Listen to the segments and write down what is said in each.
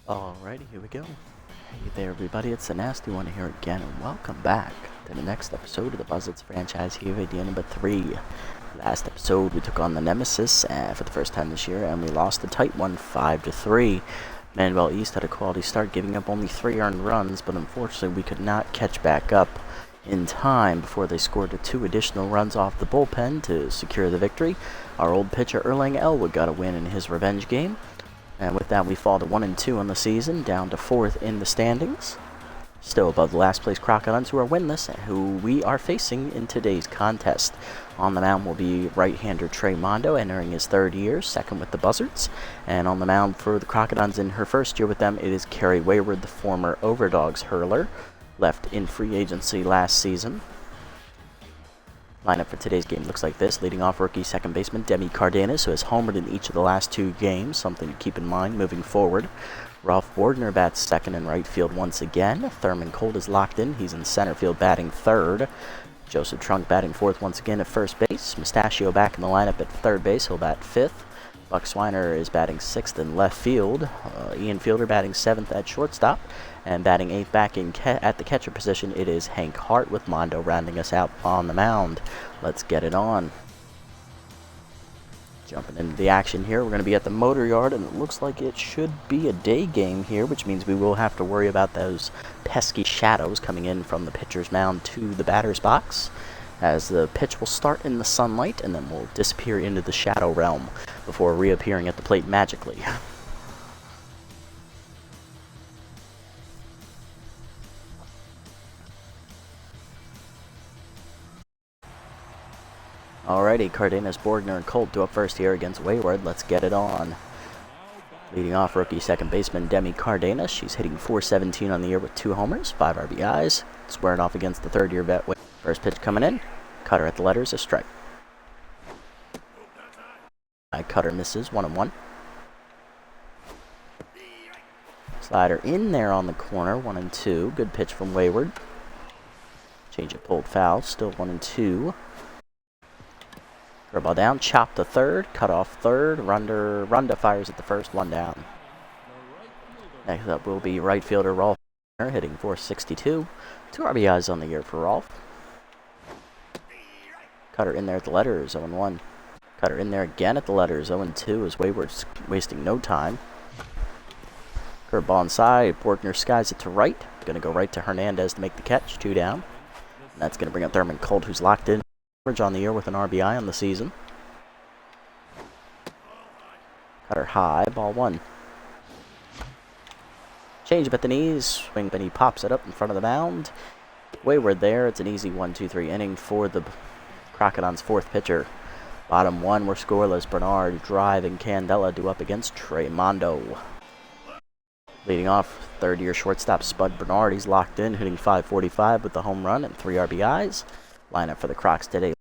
Alrighty, here we go. Hey there everybody, it's the Nasty One here again, and welcome back to the next episode of the Buzzards franchise here, video number 3. Last episode we took on the Nemesis for the first time this year, and we lost a tight one 5-3. Manuel East had a quality start, giving up only 3 earned runs, but unfortunately we could not catch back up in time before they scored 2 additional runs off the bullpen to secure the victory. Our old pitcher Erlang Elwood got a win in his revenge game. And with that, we fall to 1-2 on the season, down to 4th in the standings. Still above the last place Crocodiles, who are winless, who we are facing in today's contest. On the mound will be right-hander Trey Mondo, entering his 3rd year, second with the Buzzards. And on the mound for the Crocodiles in her 1st year with them, it is Carrie Wayward, the former Overdogs hurler, left in free agency last season. Lineup for today's game looks like this. Leading off, rookie second baseman Demi Cardenas, who has homered in each of the last 2 games, something to keep in mind moving forward. Ralph Bordner bats second in right field once again. Thurman Colt is locked in. He's in center field batting 3rd. Joseph Trunk batting 4th once again at first base. Mustachio back in the lineup at 3rd base. He'll bat 5th. Buck Swiner is batting 6th in left field. Ian Fielder batting 7th at shortstop. And batting 8th back in at the catcher position, it is Hank Hart with Mondo rounding us out on the mound. Let's get it on. Jumping into the action here, we're going to be at the Motor Yard, and it looks like it should be a day game here, which means we will have to worry about those pesky shadows coming in from the pitcher's mound to the batter's box, as the pitch will start in the sunlight and then will disappear into the shadow realm before reappearing at the plate magically. Alrighty, Cardenas, Bordner, and Colt do up first here against Wayward. Let's get it on. Leading off, rookie second baseman Demi Cardenas. She's hitting .417 on the year with 2 homers, 5 RBIs. Squaring off against the 3rd-year vet. First pitch coming in. Cutter at the letters, a strike. Cutter misses, 1-1. Slider in there on the corner, 1-2. Good pitch from Wayward. Change it pulled foul, still 1-2. Ball down, chop to 3rd, cut off 3rd, Runda fires at the 1st, 1 down. Next up will be right fielder Rolf, hitting .462, 2 RBIs on the year for Rolf. Cutter in there at the letters, 0-1. Cutter in there again at the letters, 0-2, as Wayward's wasting no time. Curveball inside, Borgner skies it to right, going to go right to Hernandez to make the catch, 2 down. And that's going to bring up Thurman Colt, who's locked in on the year with an RBI on the season. Cutter high, ball 1. Change up at the knees, swing, and he pops it up in front of the mound. Wayward there, it's an easy 1-2-3 inning for the Crocodiles' 4th pitcher. Bottom 1, we're scoreless. Bernard, Drive, and Candela do up against Trey Mondo. Leading off, 3rd-year shortstop Spud Bernard, he's locked in, hitting .545 with the home run and 3 RBIs. Lineup for the Crocs today.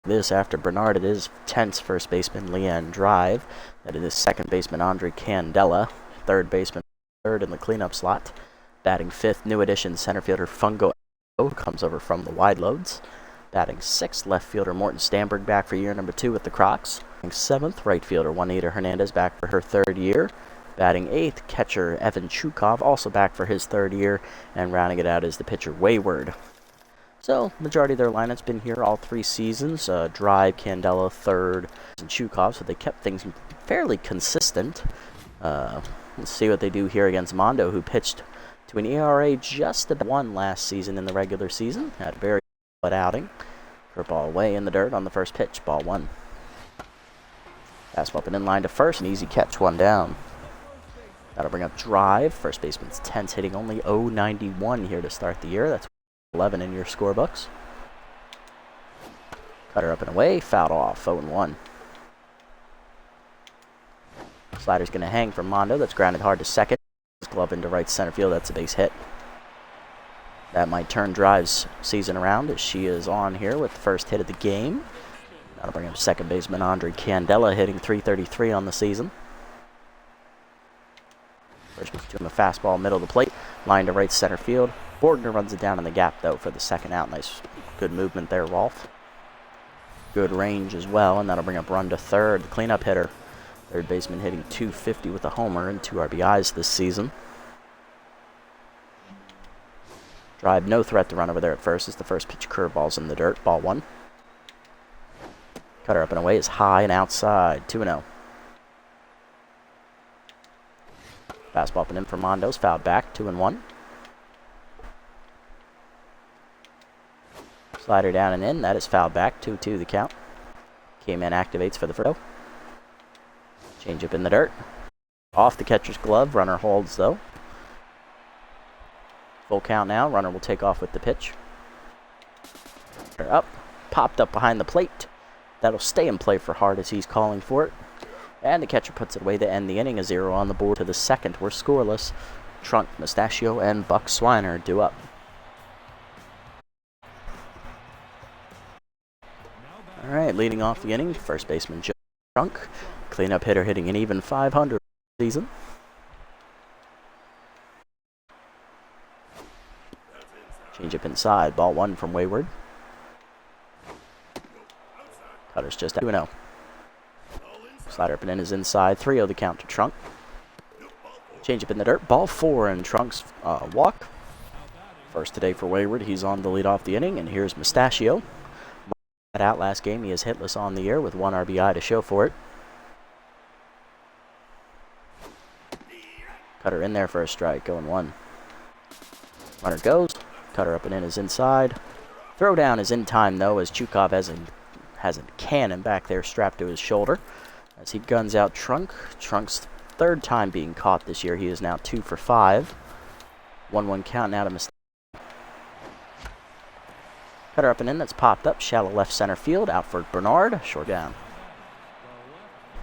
This after Bernard, it is tense first baseman Leanne Drive. That is second baseman Andre Candela. 3rd baseman 3rd in the cleanup slot. Batting 5th, new addition center fielder Fungo comes over from the wide loads. Batting 6th, left fielder Morton Stamberg back for year number 2 with the Crocs. Batting 7th, right fielder Juanita Hernandez back for her 3rd year. Batting 8th, catcher Evan Chukov also back for his 3rd year. And rounding it out is the pitcher Wayward. So, majority of their lineup's been here all 3 seasons. Drive, Candela, 3rd, and Chukov, so they kept things fairly consistent. Let's see what they do here against Mondo, who pitched to an ERA just about 1 last season in the regular season. Had a very good outing. Curveball away in the dirt on the first pitch, ball 1. Fastball up and in line to 1st, an easy catch, 1 down. That'll bring up Drive. First baseman's tense, hitting only .091 here to start the year. That's 11 in your scorebooks. Cutter up and away, fouled off, 0-1. Slider's going to hang from Mondo, that's grounded hard to second. Glove into right center field, that's a base hit. That might turn Drive's season around as she is on here with the first hit of the game. That'll bring up second baseman Andre Candela, hitting .333 on the season. First pitch to him, a fastball, middle of the plate, line to right center field. Bordner runs it down in the gap, though, for the 2nd out. Nice, good movement there, Rolf. Good range as well, and that'll bring up Runda 3rd, the cleanup hitter. 3rd baseman hitting .250 with a homer and 2 RBIs this season. Drive, no threat to run over there at first as the first pitch curveball's in the dirt. Ball 1. Cutter up and away is high and outside. 2-0. Fastball up and in for Mondo's. Fouled back. 2-1. Slider down and in. That is fouled back. 2-2 the count. K-Man activates for the throw. Changeup in the dirt. Off the catcher's glove. Runner holds though. Full count now. Runner will take off with the pitch. Up. Popped up behind the plate. That'll stay in play for Hart as he's calling for it. And the catcher puts it away to end the inning. A 0 on the board to the second. We're scoreless. Trunk, Mustachio, and Buck Swiner due up. Alright, leading off the inning, first baseman Joe Trunk. Cleanup hitter hitting an even 500 this season. Changeup inside. Ball 1 from Wayward. Cutter's just 2-0. Slider up and in is inside. 3-0 the count to Trunk. Changeup in the dirt. Ball 4 and Trunk's walk. First today for Wayward. He's on the lead off the inning. And here's Mustachio. Out last game. He is hitless on the year with 1 RBI to show for it. Cutter in there for a strike. Going 1. Runner goes. Cutter up and in is inside. Throw down is in time though as Chukov has a cannon back there strapped to his shoulder as he guns out Trunk. Trunk's 3rd time being caught this year. He is now 2 for 5. 1-1 count now to Mustachio. Cutter up and in, that's popped up. Shallow left center field. Out for Bernard. Short down.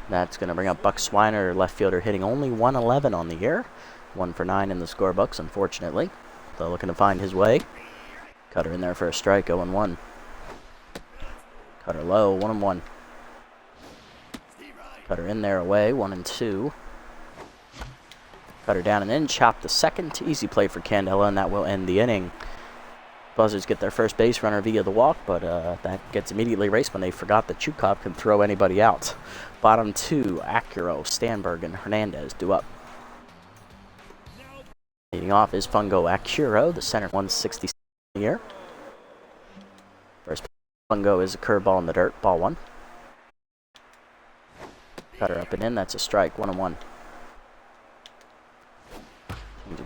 That's going to bring up Buck Swiner, left fielder, hitting only 111 on the year. 1 for 9 in the scorebooks, unfortunately. So looking to find his way. Cutter in there for a strike. 0-1. Cutter low. 1-1. Cutter in there away. 1-2. Cutter down and in. Chop the second. Easy play for Candela, and that will end the inning. Buzzards get their first base runner via the walk, but that gets immediately erased when they forgot that Chukov can throw anybody out. Bottom 2, Acuro, Stanberg, and Hernandez due up. Leading off is Fungo Acuro, the center 167 here. First Fungo is a curveball in the dirt, ball 1. Cutter up and in, that's a strike, 1-1.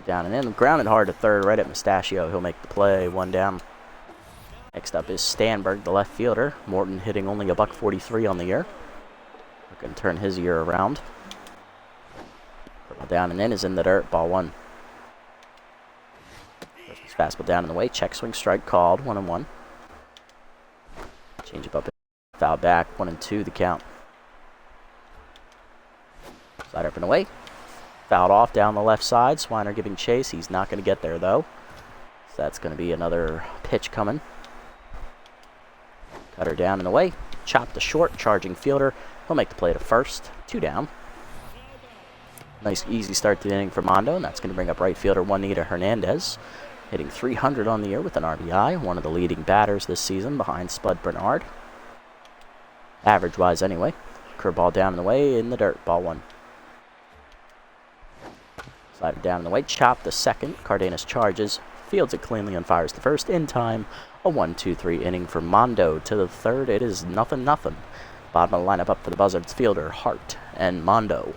Down and in, grounded hard to third, right at Mustachio. He'll make the play. 1 down. Next up is Stanberg, the left fielder. Morton hitting only a $143 on the year. Looking to turn his year around. Down and in is in the dirt. Ball 1. Fastball down in the way. Check swing strike called. 1-1. Change up. Foul back. 1-2 the count. Slider up and away. Fouled off down the left side. Swiner giving chase. He's not going to get there, though. So that's going to be another pitch coming. Cutter down and away. Chop the short. Charging fielder. He'll make the play to first. 2 down. Nice, easy start to the inning for Mondo, and that's going to bring up right fielder Juanita Hernandez. Hitting 300 on the year with an RBI. One of the leading batters this season behind Spud Bernard. Average-wise, anyway. Curveball down and away in the dirt. Ball 1. Slider down and away. Chop the second. Cardenas charges. Fields it cleanly and fires the first in time. A 1-2-3 inning for Mondo. To the third, it is 0-0. Bottom of the lineup up for the Buzzards fielder, Hart and Mondo.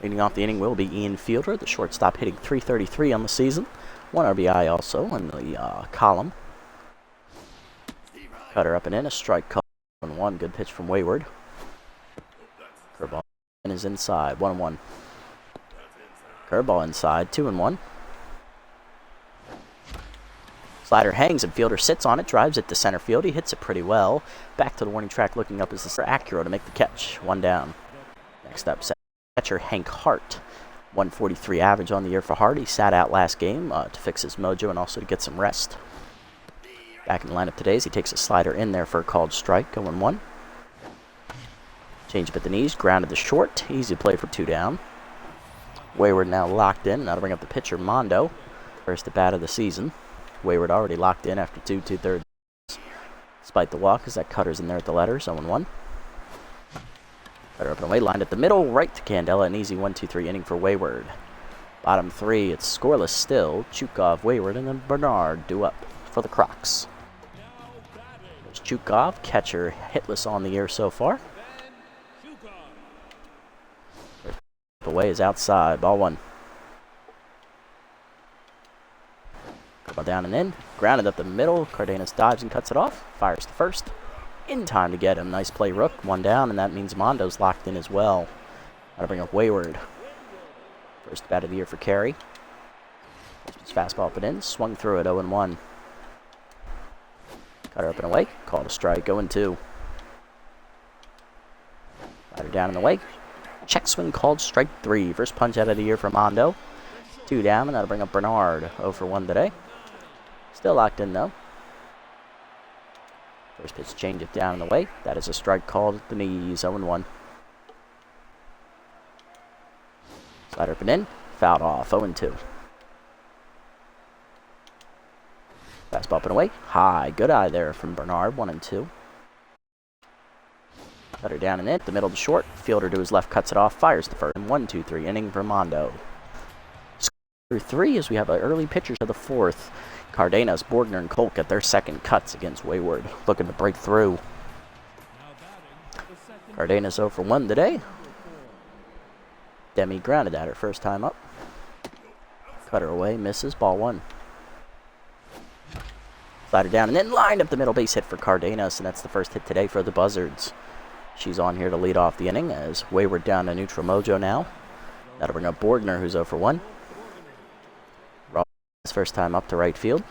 Leading off the inning will be Ian Fielder, the shortstop, hitting .333 on the season. 1 RBI also in the column. Cutter up and in, a strike call. 1-1, good pitch from Wayward. Curveball is inside, 1-1. Curveball inside, 2-1. Slider hangs and fielder sits on it, drives it to center field. He hits it pretty well. Back to the warning track, looking up is the Acuro to make the catch. 1 down. Next up, catcher Hank Hart. 143 average on the year for Hart. He sat out last game to fix his mojo and also to get some rest. Back in the lineup today as he takes a slider in there for a called strike. 0-1. Change up at the knees, grounded the short. Easy play for 2 down. Wayward now locked in. Now to bring up the pitcher, Mondo. First at bat of the season. Wayward already locked in after 2 2/3. Despite the walk, as that cutter's in there at the letters. 0-1. Cutter up and away, lined at the middle, right to Candela. An easy 1-2-3 inning for Wayward. Bottom 3, it's scoreless still. Chukov, Wayward, and then Bernard due up for the Crocs. There's Chukov, catcher, hitless on the year so far. The way is outside, ball 1. Ball down and in, grounded up the middle. Cardenas dives and cuts it off, fires to first. In time to get him. Nice play, Rook. 1 down, and that means Mondo's locked in as well. That'll bring up Wayward. First bat of the year for Carey. Fastball up and in, swung through it, 0-1. Cutter up and away, called a strike, 0-2. Rider down and away. Check swing called strike 3. First punch out of the year for Mondo. 2 down, and that'll bring up Bernard. 0-1 today. Still locked in though. First pitch change it down and away. That is a strike called at the knees. 0-1. Slider up and in. Fouled off. 0-2. Fastball up and away. High. Good eye there from Bernard. 1-2. Cutter down and in. The middle to short. Fielder to his left cuts it off. Fires the first. 1-2-3 inning for Mondo. Score 3 as we have an early pitcher to the 4th. Cardenas, Borgner, and Colt get their second cuts against Wayward. Looking to break through. Cardenas 0-1 today. Demi grounded at her first time up. Cutter away, misses, ball 1. Slider down and then lined up the middle, base hit for Cardenas, and that's the first hit today for the Buzzards. She's on here to lead off the inning as Wayward down to neutral mojo now. That'll bring up Borgner, who's 0-1. His first time up to right field.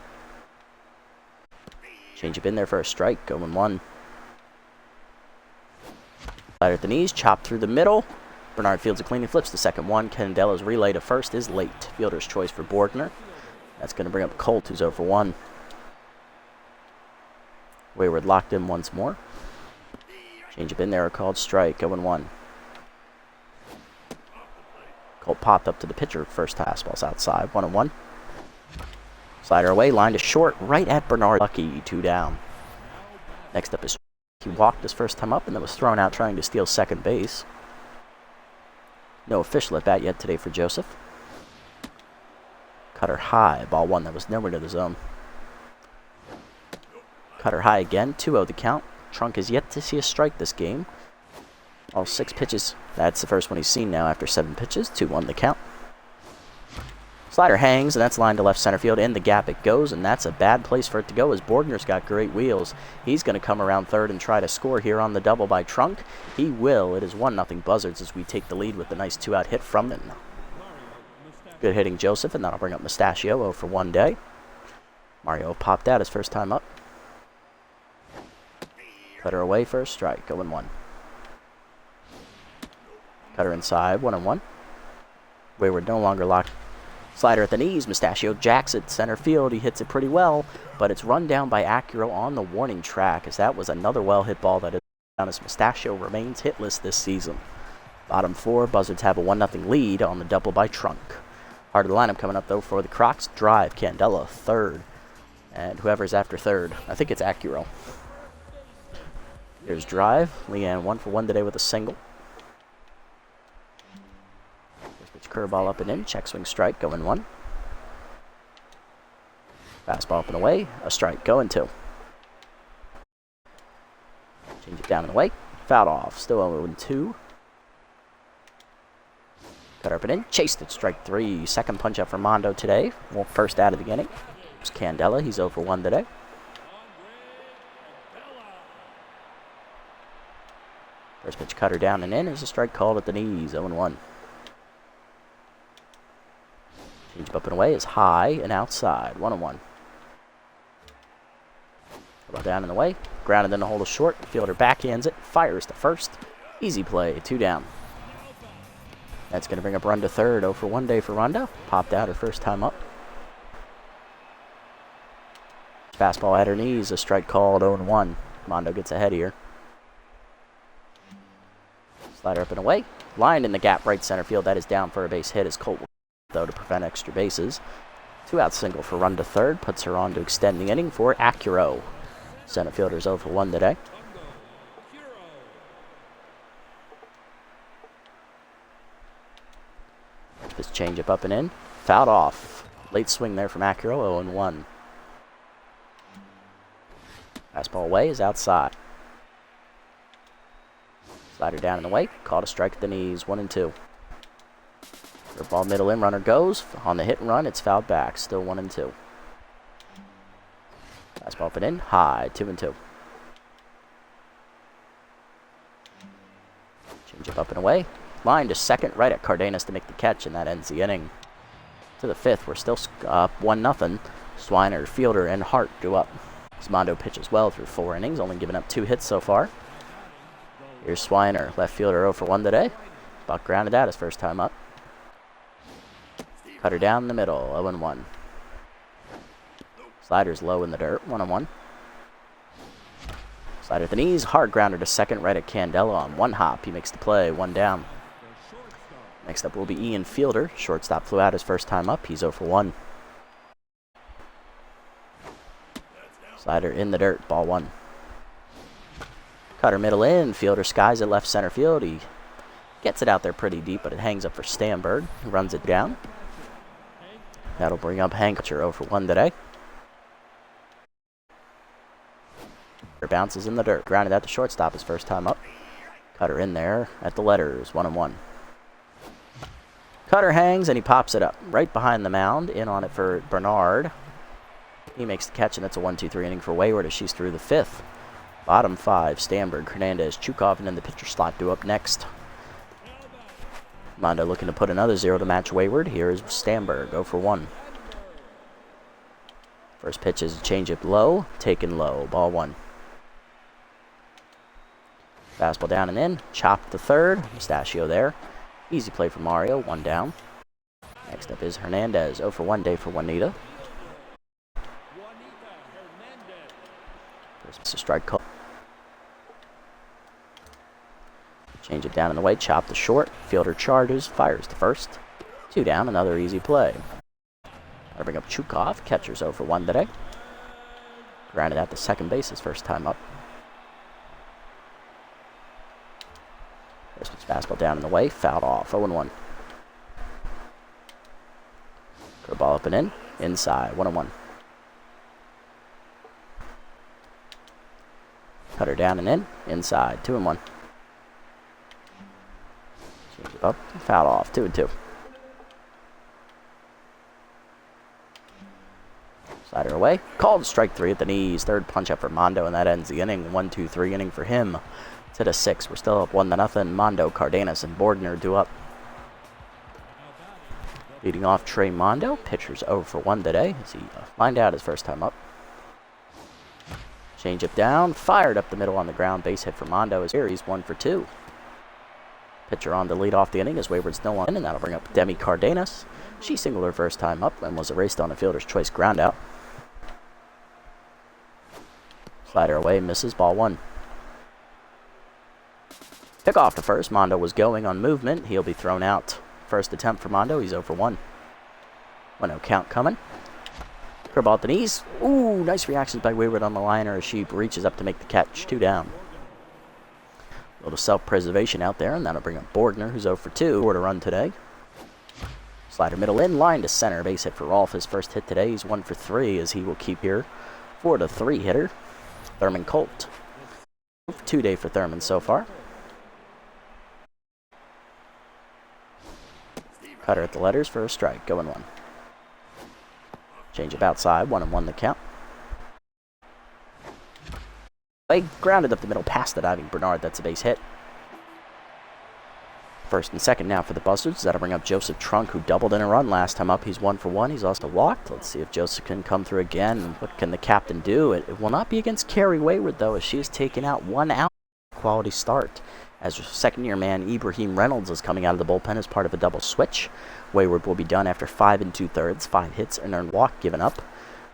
Change up in there for a strike, 0-1. Slider at the knees, chopped through the middle. Bernard fields a clean and flips the second one. Candela's relay to first is late. Fielder's choice for Borgner. That's going to bring up Colt, who's 0-1. Wayward locked in once more. Change up in there, a called strike, 0-1. Colt popped up to the pitcher. First fastball's outside, 1-1. Slider away, line to short, right at Bernard. Lucky, 2 down. Next up is he walked his first time up and then was thrown out trying to steal second base. No official at bat yet today for Joseph. Cutter high, ball 1 that was nowhere to the zone. Cutter high again, 2-0 the count. Trunk is yet to see a strike this game. All 6 pitches. That's the first one he's seen now after 7 pitches. 2-1 the count. Slider hangs, and that's lined to left center field. In the gap it goes, and that's a bad place for it to go as Borgner's got great wheels. He's going to come around third and try to score here on the double by Trunk. He will. It is 1-0 Buzzards as we take the lead with the nice 2-out hit from them. Good hitting Joseph, and that'll bring up Mustachio 0-1 day. Mario popped out his first time up. Cutter away for a strike, 0-1. Cutter inside, 1-1. Wayward no longer locked. Slider at the knees, Mustachio jacks it center field. He hits it pretty well, but it's run down by Acuro on the warning track as that was another well-hit ball that is down as Mustachio remains hitless this season. Bottom 4, Buzzards have a 1-0 lead on the double by Trunk. Heart of the lineup coming up, though, for the Crocs. Drive, Candela, third. And whoever's after third, I think it's Acuro. Here's Drive. Leanne 1-for-1 today with a single. Curveball up and in, check swing strike, 0-1. Fastball up and away, a strike, 0-2. Change it down and away, fouled off, still 0-2. Cutter up and in, chased it, strike 3. Second punch up for Mondo today, first out of the inning. It's Candela, he's 0-1 today. First pitch cutter down and in is a strike called at the knees, 0-1. Change up and away is high and outside, 1-1. Ball down and away, grounded in the hole to short. Fielder backhands it, fires to first. Easy play, 2 down. That's going to bring up run to third. 0-1 day for Ronda. Popped out her first time up. Fastball at her knees, a strike called, 0-1. Mondo gets ahead here. Slider up and away. Lined in the gap right center field. That is down for a base hit as Colt will though to prevent extra bases. 2-out single for run to third. Puts her on to extend the inning for Acuro. Center fielder's 0-1 today. His changeup up and in. Fouled off. Late swing there from Acura, 0-1. Fastball away is outside. Slider down and away. Caught a strike at the knees, 1-2. Ball middle in, runner goes. On the hit and run, it's fouled back. Still 1-2. Fastball up and in, high, 2-2. Change up and away. Line to second, right at Cardenas to make the catch, and that ends the inning. To the fifth, we're still up 1-0. Swiner, Fielder, and Hart do up. Mondo pitches well through 4 innings, only giving up 2 hits so far. Here's Swiner, left fielder 0 for 1 today. Buck grounded out his first time up. Cutter down the middle, 0-1. Slider's low in the dirt, 1-1. Slider at the knees, hard grounder to second, right at Candela on 1 hop. He makes the play, 1 down. Next up will be Ian Fielder. Shortstop flew out his first time up. He's 0 for 1. Slider in the dirt, ball 1. Cutter middle in, Fielder skies at left center field. He gets it out there pretty deep, but it hangs up for Stamberg, who runs it down. That'll bring up Hank, 0 for 1 today. Bounces in the dirt, grounded out to shortstop his first time up. Cutter in there at the letters, 1-1. Cutter hangs and he pops it up right behind the mound. In on it for Bernard. He makes the catch, and that's a 1-2-3 inning for Wayward as she's through the 5th. Bottom 5, Stamberg, Hernandez, Chukov, and then the pitcher slot due up next. Mondo looking to put another 0 to match Wayward. Here is Stamberg, 0 for 1. First pitch is a changeup low, taken low, ball 1. Fastball down and in, chopped to third, Mustachio there. Easy play for Mario, 1 down. Next up is Hernandez, 0 for 1 day for Juanita. First a strike call. Change it down in the way, chop to short. Fielder charges, fires to first. 2 down, another easy play. I'll bring up Chukov, catcher's 0 for 1 today. Grounded out to second base his first time up. This one's fastball down in the way, fouled off, 0-1. Curveball up and in, inside, 1-1. Cutter down and in, inside, 2-1. Change it up, foul off, 2-2. Slider away, called strike 3 at the knees. Third punch up for Mondo, and that ends the inning. 1-2-3 inning for him. To the 6th, we're still up 1-0. Mondo, Cardenas, and Bordner do up. Leading off Trey Mondo, pitcher's 0 for 1 today as he lined out his first time up. Change up down, fired up the middle on the ground. Base hit for Mondo is here. He's 1 for 2. Pitcher on to lead off the inning as Wayward's no one, and that'll bring up Demi Cardenas. She singled her first time up and was erased on a fielder's choice ground out. Slider away, misses, ball 1. Pick off to first. Mondo was going on movement. He'll be thrown out. First attempt for Mondo. He's 0 for 1. 1-0 count coming. Curveball at the knees. Ooh, nice reactions by Wayward on the liner as she reaches up to make the catch. 2 down. A little self-preservation out there, and that'll bring up Bordner, who's 0 for 2. 4 to run today. Slider middle in, line to center. Base hit for Rolf. His first hit today. He's 1 for 3 as he will keep here. 4-3 hitter. Thurman Colt. 2 day for Thurman so far. Cutter at the letters for a strike, 0-1. Change up outside, 1-1 the count. Play grounded up the middle past the diving Bernard, that's a base hit. First and second now for the Buzzards. That'll bring up Joseph Trunk, who doubled in a run last time up. He's 1 for 1. He's also walked. Let's see if Joseph can come through again. What can the captain do? It will not be against Carrie Wayward, though, as she has taken out 1 out. Quality start. As second-year man Ibrahim Reynolds is coming out of the bullpen as part of a double switch. Wayward will be done after 5 2/3, 5 hits, and earned walk given up.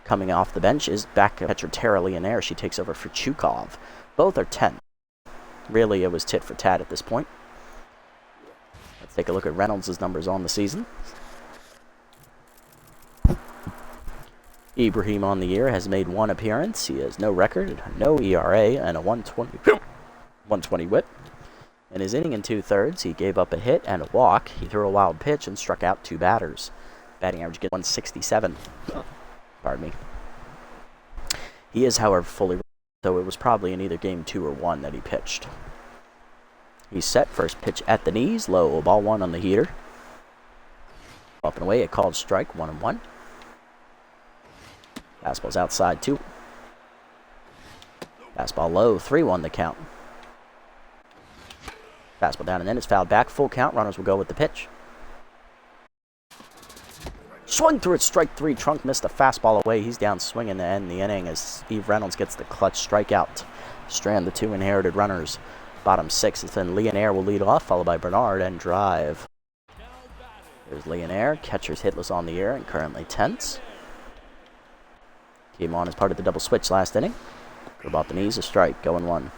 Coming off the bench is back catcher Tara Leonaire. She takes over for Chukov. Both are 10. Really, it was tit for tat at this point. Let's take a look at Reynolds' numbers on the season. Ibrahim on the year has made 1 appearance. He has no record, no ERA, and a 120 whip. In his inning and 2/3, he gave up a hit and a walk. He threw a wild pitch and struck out 2 batters. Batting average gets 167. Pardon me. He is, however, fully, so it was probably in either game 2 or 1 that he pitched. He's set. First pitch at the knees, low, ball 1 on the heater. Up and away, a called strike, 1-1. Fastball's outside, 2. Fastball low, 3-1 the count. Fastball down and then it's fouled back, full count. Runners will go with the pitch. Swung through it, strike 3. Trunk missed a fastball away. He's down swinging to end the inning as Ibrahim Reynolds gets the clutch strikeout. Strand the 2 inherited runners. Bottom 6, and then Leonaire will lead off, followed by Bernard and drive. There's Leonaire. Catcher's hitless on the air and currently tense. Came on as part of the double switch last inning. Curve off the knees, a strike, going 1.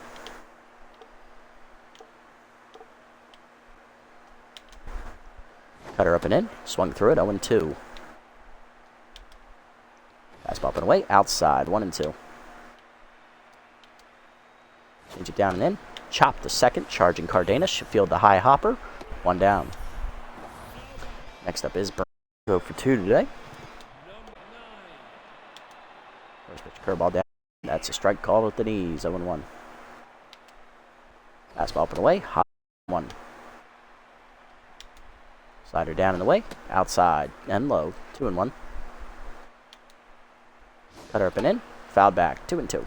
Cutter up and in, swung through it, 0-2. Fastball up and away, outside, 1-2. Change it down and in. Chop the second, charging Cardenas. Should field the high hopper, 1 down. Next up is Bernard. Go for 2 today. First pitch curveball down. That's a strike called with the knees, 0-1. Fastball up and away, high, 1. Slider down and away, outside and low, 2-1. Cutter up and in, fouled back, 2-2.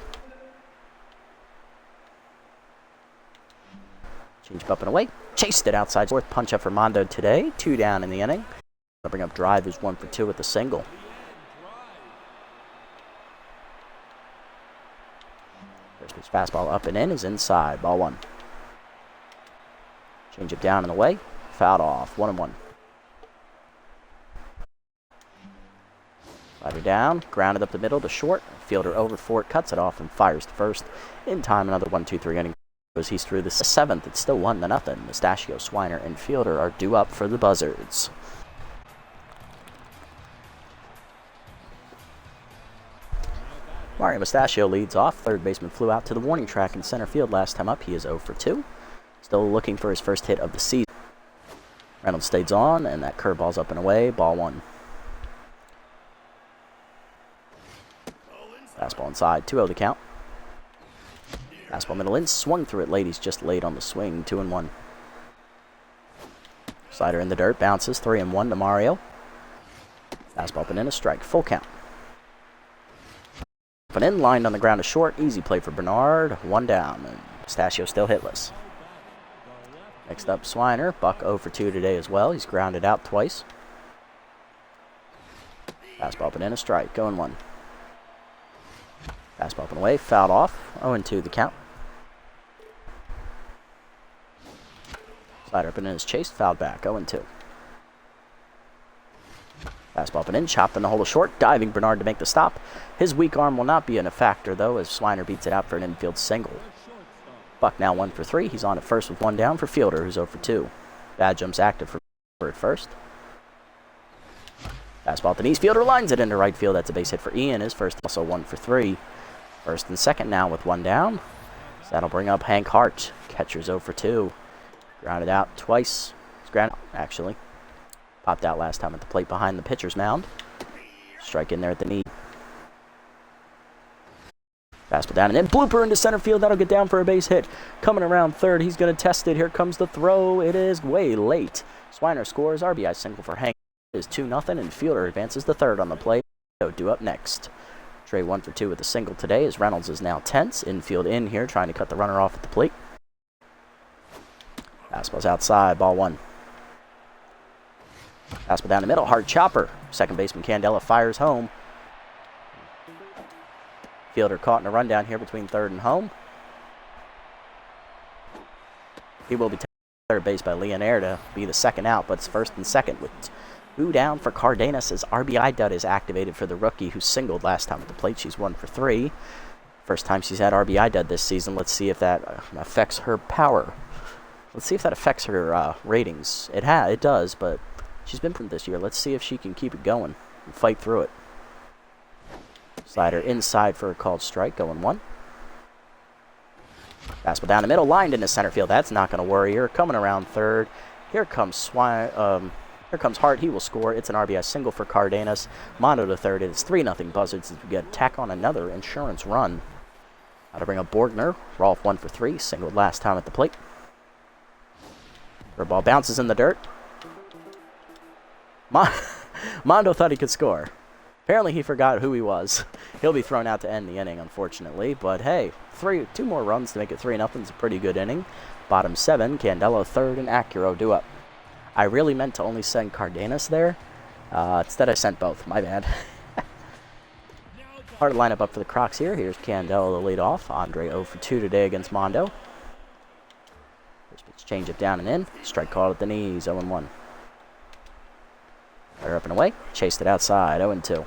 Change up and away, chased it outside. 4th punch up for Mondo today, 2 down in the inning. I'll bring up drive, who's 1 for 2 with the single. First pitch fastball up and in is inside, ball 1. Change it down and away, fouled off, 1-1. Slider down, grounded up the middle to short. Fielder over for it, cuts it off and fires to first. In time, another 1-2-3 inning. As he's through the 7th, it's still 1-0. Mustachio, Swiner, and Fielder are due up for the Buzzards. Mario Mustachio leads off. Third baseman flew out to the warning track in center field last time up. He is 0 for 2. Still looking for his first hit of the season. Reynolds stays on, and that curveball's up and away. Ball 1. Fastball inside, 2-0 the count. Fastball middle in, swung through it late. He's just late on the swing, 2-1. Slider in the dirt, bounces, 3-1 to Mario. Fastball up and in, a strike, full count. Up and in, lined on the ground to short, easy play for Bernard, 1 down, and Mustachio still hitless. Next up, Swiner, Buck 0 for 2 today as well. He's grounded out twice. Fastball up and in, a strike, going 1. Fastball up and away, fouled off, 0-2 the count. Slider up and in is chased, fouled back, 0-2. Fastball up and in, chopped in the hole to short, diving Bernard to make the stop. His weak arm will not be a factor, though, as Swiner beats it out for an infield single. Buck now 1 for 3. He's on at first with 1 down for Fielder, who's 0 for 2. Bad jumps active for at first. Fastball at the knees, Fielder lines it into right field. That's a base hit for Ian. His first also 1 for 3. First and second now with 1 down. So that'll bring up Hank Hart. Catcher's 0 for 2. Grounded out twice. It's grounded out, actually. Popped out last time at the plate behind the pitcher's mound. Strike in there at the knee. Fastball down and then blooper into center field. That'll get down for a base hit. Coming around third. He's going to test it. Here comes the throw. It is way late. Swiner scores. RBI single for Hank. It is 2-0 and Fielder advances the third on the play. So due up next. Trey 1 for 2 with a single today as Reynolds is now tense. Infield in here trying to cut the runner off at the plate. Fastball's outside. Ball 1. Fastball down the middle. Hard chopper. Second baseman Candela fires home. Fielder caught in a rundown here between third and home. He will be taken to third base by Leonaire to be the second out, but it's first and second with 2 down for Cardenas as RBI dud is activated for the rookie who singled last time at the plate. She's 1 for 3. First time she's had RBI dud this season. Let's see if that affects her power. Let's see if that affects her ratings. It does, but she's been pretty this year. Let's see if she can keep it going and fight through it. Slider inside for a called strike, going 1. Fastball down the middle, lined into center field. That's not going to worry her. Coming around third. Here comes Hart. He will score. It's an RBI single for Cardenas. Mondo to third. It's 3-0 Buzzards as we get tack on another insurance run. Now to bring up Borgner. Rolf 1 for 3. Singled last time at the plate. Her ball bounces in the dirt. Mondo thought he could score. Apparently he forgot who he was. He'll be thrown out to end the inning, unfortunately. But hey, 2 more runs to make it 3-0 is a pretty good inning. Bottom 7, Candela third, and Acuro due up. I really meant to only send Cardenas there. Instead I sent both. My bad. Hard to line up for the Crocs here. Here's Candela to lead off. Andre 0 for 2 today against Mondo. First pitch change it down and in. Strike called at the knees, 0-1. Better up and away. Chased it outside, 0-2.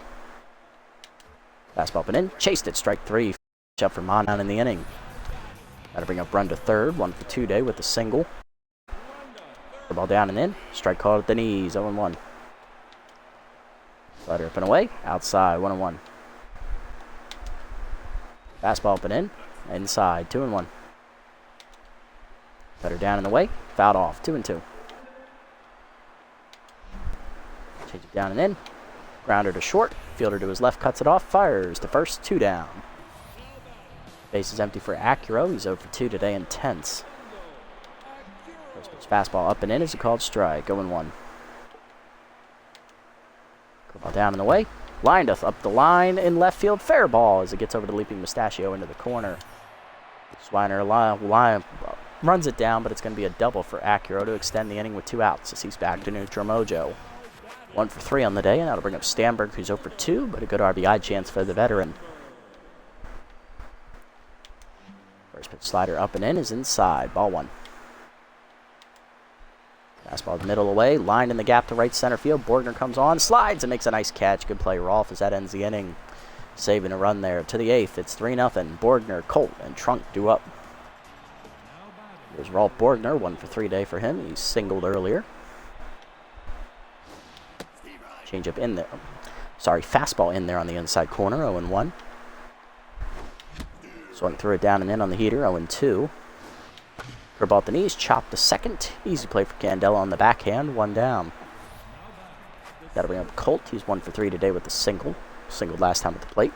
Fastball up and in. Chased it, strike 3. Up for Mon down in the inning. Got to bring up run to third. 1 for 2 today with a single. Ball down and in. Strike called at the knees, 0-1. Slider up and away. Outside, 1-1. Fastball up and in. Inside, 2-1. Better down in the way. Fouled off, 2-2. Change it down and in. Grounder to short. Fielder to his left cuts it off. Fires to first, 2 down. Base is empty for Acuro. He's 0 for 2 today in tenths. First pitch fastball up and in is a called strike. 0-1. Ball down in the way. Lined up the line in left field. Fair ball as it gets over to Leaping Mustachio into the corner. Swiner runs it down, but it's going to be a double for Acuro to extend the inning with 2 outs as he's back to neutral mojo. 1 for 3 on the day, and that'll bring up Stamberg, who's 0 for 2, but a good RBI chance for the veteran. First pitch slider up and in is inside. Ball 1. Fastball middle away, lined in the gap to right center field. Borgner comes on, slides, and makes a nice catch. Good play, Rolf, as that ends the inning. Saving a run there. To the 8th, it's 3-0. Borgner, Colt, and Trunk due up. Here's Rolf Borgner, 1 for 3 day for him. He singled earlier. Change up in there. Sorry, fastball in there on the inside corner, 0-1. Swung through it down and in on the heater, 0-2. Curveball at the knees, chopped to second. Easy play for Candela on the backhand, 1 down. Got to bring up Colt. He's 1 for 3 today with the single. Singled last time at the plate.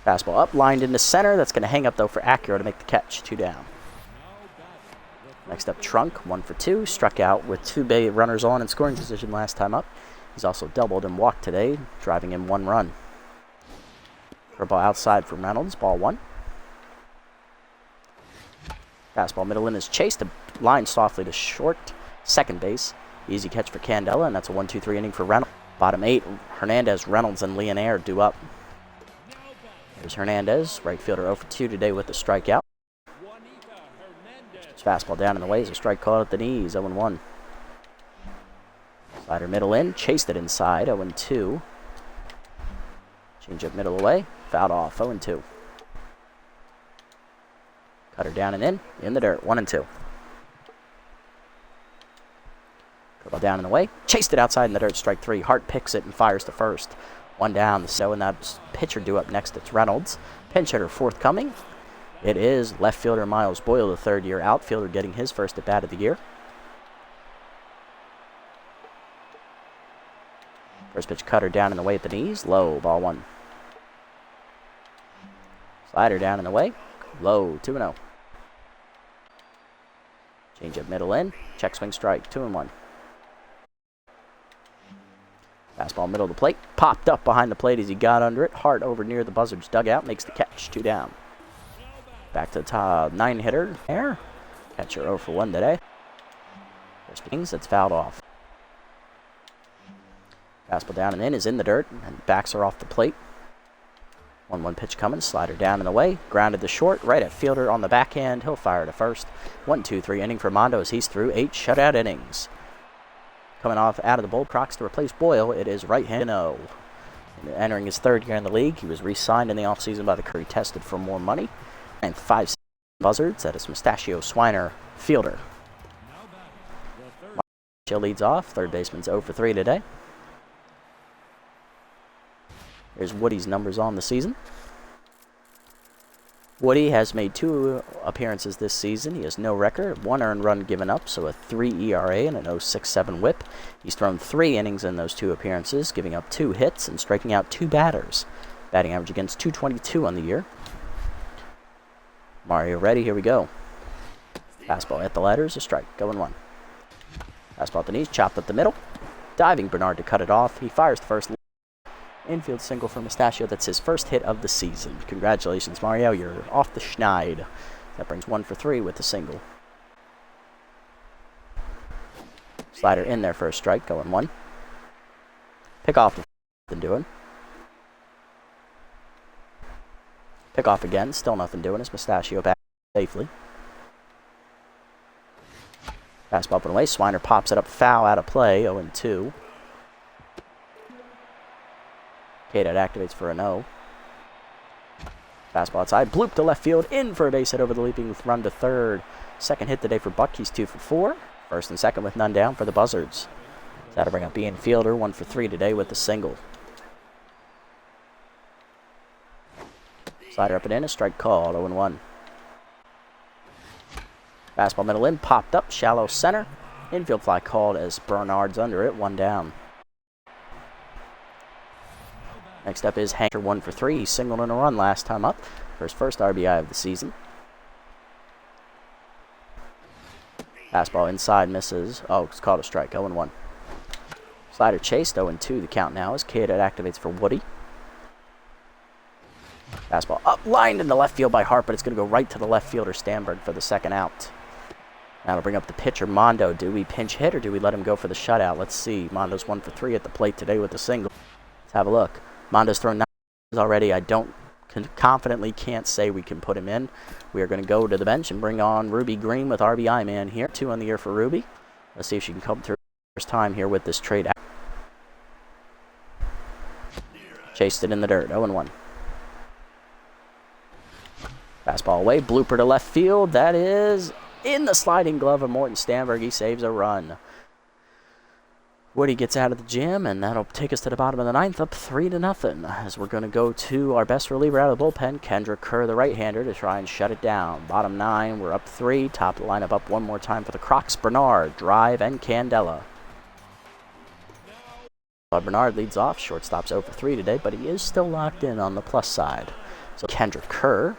Fastball up, lined into center. That's going to hang up, though, for Acuro to make the catch, 2 down. Next up, Trunk, 1 for 2. Struck out with 2 runners on in scoring position last time up. He's also doubled and walked today, driving in 1 run. Curveball outside for Reynolds, ball 1. Fastball middle in is chased, line softly to short, second base. Easy catch for Candela, and that's a 1-2-3 inning for Reynolds. Bottom 8, Hernandez, Reynolds, and Leonaire due up. Here's Hernandez, right fielder 0 for 2 today with the strikeout. Fastball down in the way is a strike called at the knees, 0-1. Slider middle in, chased it inside, 0-2. Change up middle away, fouled off, 0-2. Cutter down and in the dirt, 1-2. Curveball down in the way, chased it outside in the dirt, strike 3. Hart picks it and fires to first. 1 down, so and that pitcher due up next, it's Reynolds. Pinch hitter forthcoming. It is left fielder Miles Boyle, the 3rd-year outfielder, getting his first at-bat of the year. First pitch cutter down in the way at the knees, low, ball 1. Slider down in the way, low, 2-0. Change up middle in, check swing strike, 2-1. Fastball middle of the plate, popped up behind the plate as he got under it. Hart over near the Buzzards dugout, makes the catch, 2 down. Back to the top 9 hitter there. Catcher 0 for 1 today. First pitch, it's fouled off. Fastball down and in is in the dirt, and backs are off the plate. 1-1 pitch coming, slider down and away. Grounded to short, right at fielder on the backhand. He'll fire to first. 1-2-3 inning for Mondo as he's through 8 shutout innings. Coming off out of the Bullcrocs to replace Boyle, it is right-hand O. Entering his 3rd year in the league, he was re-signed in the offseason by the Curry, tested for more money. And 5 Buzzards, that is Mustachio Swiner, fielder. Mustachio leads off, 3rd baseman's 0 for 3 today. Here's Woody's numbers on the season. Woody has made 2 appearances this season. He has no record, 1 earned run given up, so a 3 ERA and an 0.67 whip. He's thrown 3 innings in those 2 appearances, giving up 2 hits and striking out 2 batters. Batting average against .222 on the year. Mario ready, here we go. Fastball at the letters, a strike, going 1. Fastball at the knees, chopped up the middle. Diving Bernard to cut it off. He fires the first infield single for Mustachio. That's his first hit of the season. Congratulations, Mario. You're off the schneid. That brings 1 for 3 with the single. Slider in there for a strike, going 1. Pick off nothing doing. Pick off again, still nothing doing. As Mustachio back safely. Fastball up and away. Swiner pops it up, foul out of play, 0-2. That activates for an 0. Fastball outside, bloop to left field, in for a base hit over the leaping run to third. Second hit today for Buck, he's 2 for 4. First and second with none down for the Buzzards. That'll bring up Ian Fielder, 1 for 3 today with the single. Slider up and in, a strike called, 0-1. Fastball middle in, popped up, shallow center. Infield fly called as Bernard's under it, 1 down. Next up is Hanker, 1 for 3. He singled in a run last time up for his first RBI of the season. Fastball inside misses. Oh, it's called a strike, 0-1. Slider chased, 0-2 the count now as Candela activates for Woody. Fastball up, lined in the left field by Hart, but it's going to go right to the left fielder Stanberg for the second out. That'll bring up the pitcher, Mondo. Do we pinch hit or do we let him go for the shutout? Let's see. Mondo's 1 for 3 at the plate today with the single. Let's have a look. Mondo's thrown 9 already. I confidently can't say we can put him in. We are going to go to the bench and bring on Ruby Green with RBI man here. 2 on the year for Ruby. Let's see if she can come through first time here with this trade. Chased it in the dirt, 0-1. Fastball away, blooper to left field. That is in the sliding glove of Morton Stanberg. He saves a run. Woody gets out of the gym, and that'll take us to the bottom of the 9th, up 3-0, as we're going to go to our best reliever out of the bullpen, Kendra Kerr, the right-hander, to try and shut it down. Bottom 9, we're up 3. Top of the lineup up 1 more time for the Crocs, Bernard, Drive, and Candela. Bernard leads off. Shortstop's 0 for 3 today, but he is still locked in on the plus side. So Kendra Kerr.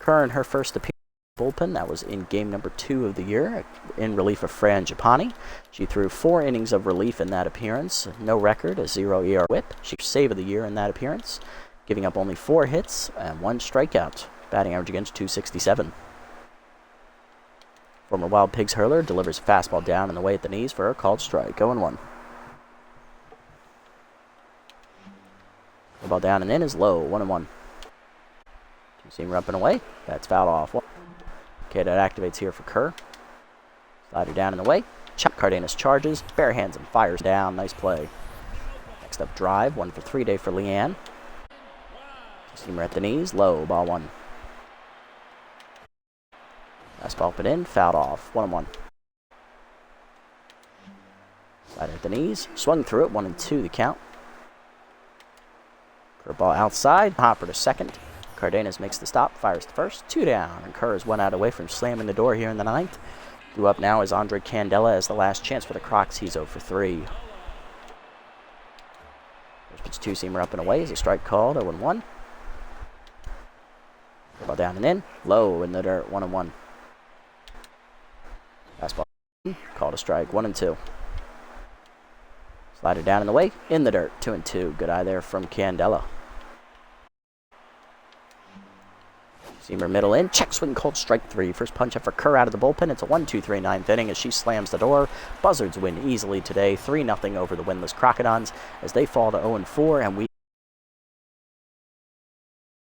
Kerr in her first appearance. Bullpen. That was in game number 2 of the year in relief of Fran Japani. She threw 4 innings of relief in that appearance. No record, a 0 ER whip. She save of the year in that appearance, giving up only 4 hits and 1 strikeout. Batting average against .267. Former Wild Pigs hurler delivers a fastball down and away at the knees for a called strike. 0-1. The ball down and in is low. 1-1. Two-seamer up and away. That's fouled off. Okay, that activates here for Kerr. Slider down and away. Chop Cardenas charges, bare hands and fires down. Nice play. Next up, Drive. 1 for 3 day for Leanne. Seamer at the knees. Low. Ball 1. Fastball up and in. Fouled off. 1-1. Slider at the knees. Swung through it. 1-2 the count. Curveball outside. Hopper to second. Cardenas makes the stop, fires the first, 2 down, and Kerr is 1 out away from slamming the door here in the 9th. Due up now is Andre Candela as the last chance for the Crocs. He's 0 for 3. First pitch two-seamer up and away is a strike called, 0-1. Ball down and in, low in the dirt, 1-1. Fastball called a strike, 1-2. Slider down and away, in the dirt, 2-2. Good eye there from Candela. Seamer middle in, check swing called strike 3. First punch up for Kerr out of the bullpen. It's a 1-2-3 9th inning as she slams the door. Buzzards win easily today, 3-0 over the winless Crocodons as they fall to 0-4, and we